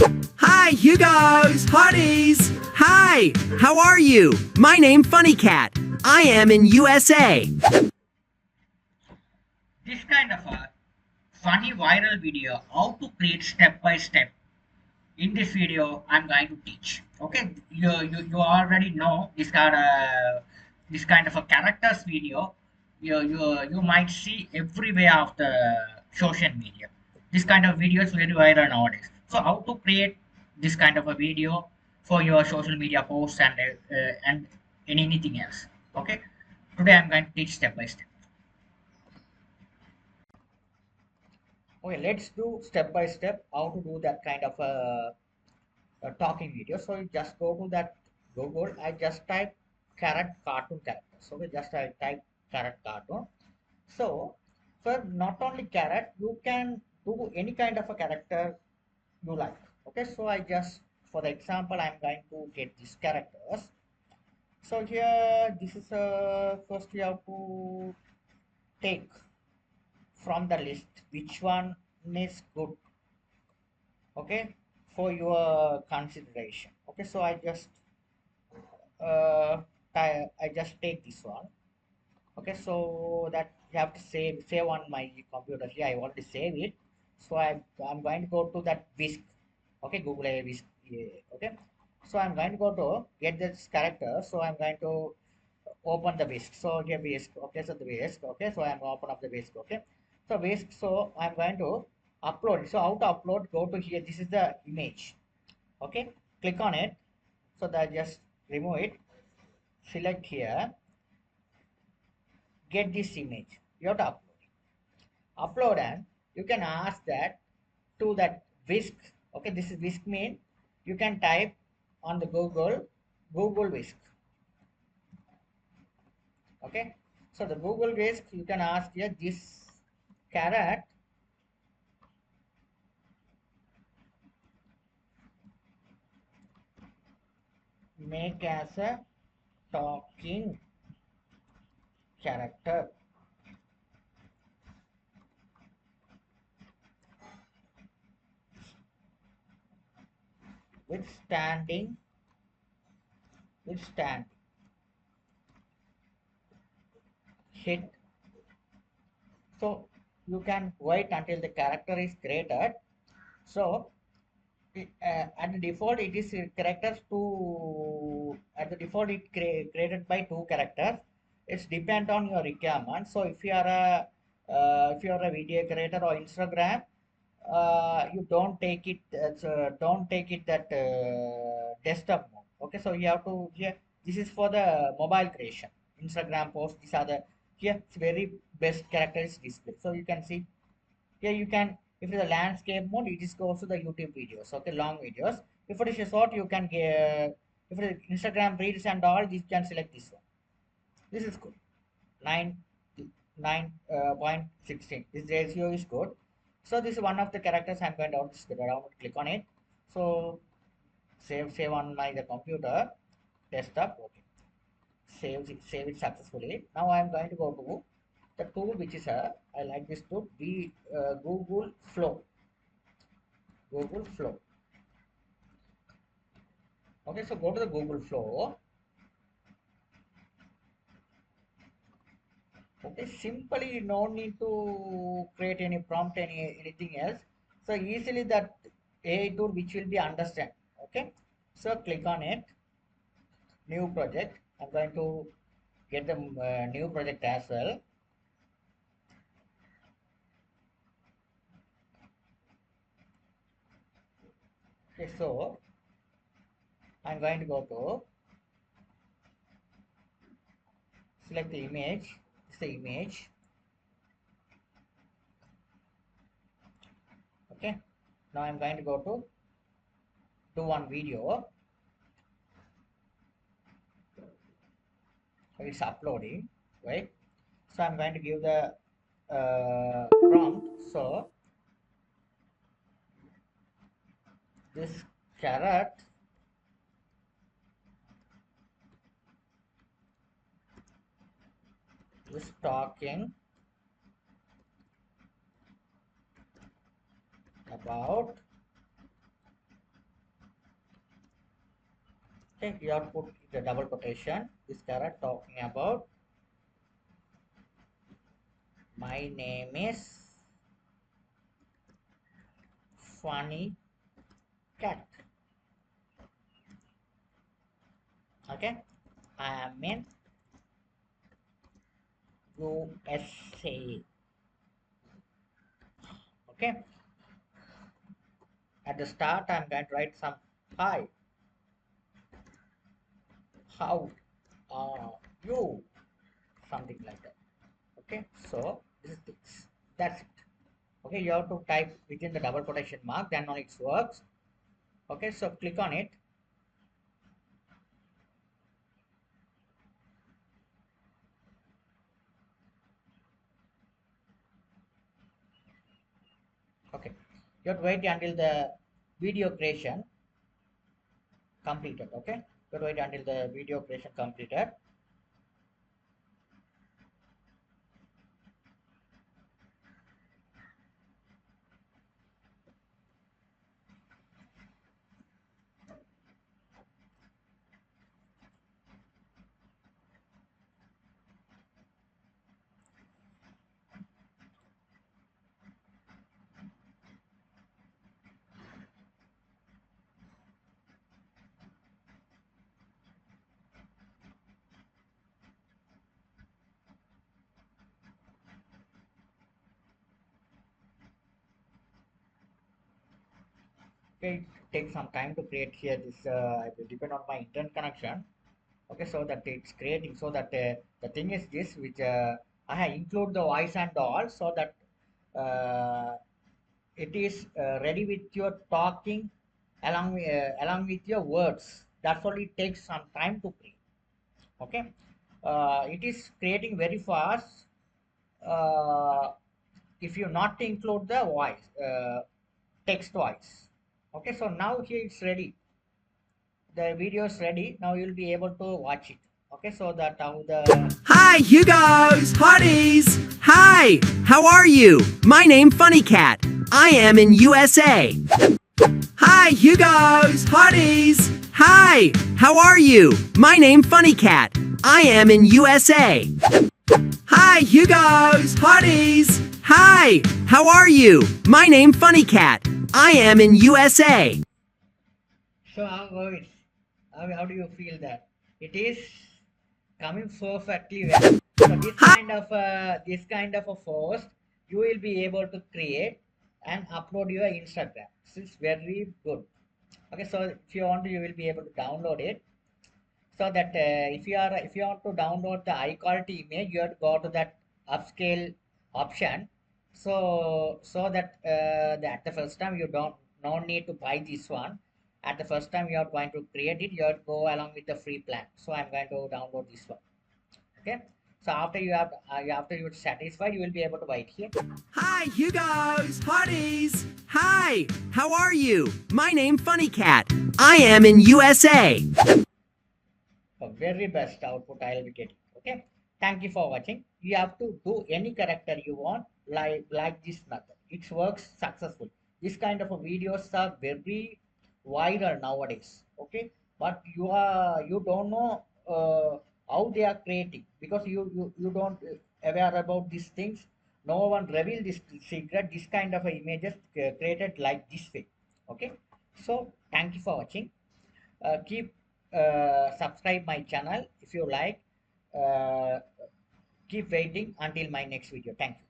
Hi, Hugos, Hotties. Hi, how are you? My name Funny Cat. I am in USA. This kind of a funny viral video how to create step by step. In this video I'm going to teach. Okay, you already know this kind of a characters video. You might see everywhere of the social media. This kind of video is very viral nowadays. So how to create this kind of a video for your social media posts and anything else. Okay, today I'm going to teach step by step. Okay, let's do step by step how to do that kind of a talking video. So you just go to that Google. I just type carrot cartoon characters. Okay, just I type carrot cartoon. So for not only carrot, you can do any kind of a character you like. Okay, so I just for the example, I'm going to get these characters. So here, this is first you have to take from the list which one is good, okay, for your consideration. Okay, so uh I just take this one. Okay, so that you have to save on my computer here. I already save it. So I'm going to go to that whisk. Okay, Google a whisk. Yeah, okay, so I'm going to go to get this character. So I'm going to open the whisk. So here whisk. Okay, so the whisk. Okay, so I'm open up the whisk. Okay, so whisk. So I'm going to upload. So how to upload? Go to here. This is the image. Okay, click on it. So that just remove it. Select here. Get this image. You have to upload, and you can ask that to that whisk. Okay, this is whisk mean you can type on the Google whisk. Okay, so the Google whisk you can ask here this carrot make as a talking character with stand hit. So you can wait until the character is created. So at the default it is characters to at the default it created by two characters. It's depend on your requirement. So if you are a video creator or Instagram, you don't take it that desktop mode. Okay, so you have to here, this is for the mobile creation. Instagram post, these are the here it's very best characters display. So you can see here you can, if it's a landscape mode, it is goes to the YouTube videos, okay, long videos. If it is a short, you can get, if it is Instagram reels and all, you can select this one. This is good. 9 9.16. This ratio is good. So this is one of the characters. I'm going to click on it. So save on my the computer desktop. Okay, save it successfully. Now I'm going to go to the tool which is I like this tool, the Google Flow. Okay, so go to the Google Flow. Okay, simply no need to create any prompt, anything else. So easily that AI tool which will be understand. Okay, so click on it, new project. I'm going to get the new project as well. Okay, so I'm going to go to select the image. It's the image. Okay, now I'm going to go to do one video. It's uploading, right? So I'm going to give the prompt. So this carrot is talking about Okay, you have to put the double quotation. This character talking about my name is Funny Cat. Okay, I am in USA. Okay, at the start, I'm going to write some hi, how are you? Something like that. Okay, so this is this. That's it. Okay, you have to type within the double quotation mark, then only it works. Okay, so click on it. Okay, you have to wait until the video creation completed. Okay, you have to wait until the video creation completed. Okay, it takes some time to create here. This it will depend on my internet connection. Okay, so that it's creating, so that the thing is this, which I include the voice and all, so that it is ready with your talking along with your words. That's only takes some time to create. Okay, it is creating very fast uh, if you not include the voice text voice. Okay, so now here it's ready, the video is ready. Now you'll be able to watch it. Okay, so that how the Hi, you guys, hotties. Hi, how are you? My name Funny Cat. I am in USA. Hi, you guys, hotties. Hi, how are you? My name Funny Cat. I am in USA. Hi, you guys, hotties. Hi, how are you? My name Funny Cat. I am in USA. so how do you feel that it is coming perfectly well. So Hi. this kind of a post you will be able to create and upload your Instagram. This is very good. Okay, so if you want to, you will be able to download it. So that if you want to download the high quality image, you have to go to that upscale option. So that at the first time you don't no need to buy this one. At the first time you are going to create it, you have to go along with the free plan. So I'm going to download this one. Okay, so after you're satisfied, you will be able to buy it here. Hi, you guys, hotties. Hi, how are you? My name Funny Cat. I am in USA. The very best output I'll be getting. Okay. Thank you for watching. You have to do any character you want, like this method. It works successful. This kind of a videos are very viral nowadays. Okay, but you don't know how they are creating, because you don't aware about these things. No one reveal this secret. This kind of images created like this way. Okay, so thank you for watching. Keep subscribe my channel if you like. uh, Keep waiting until my next video. Thank you.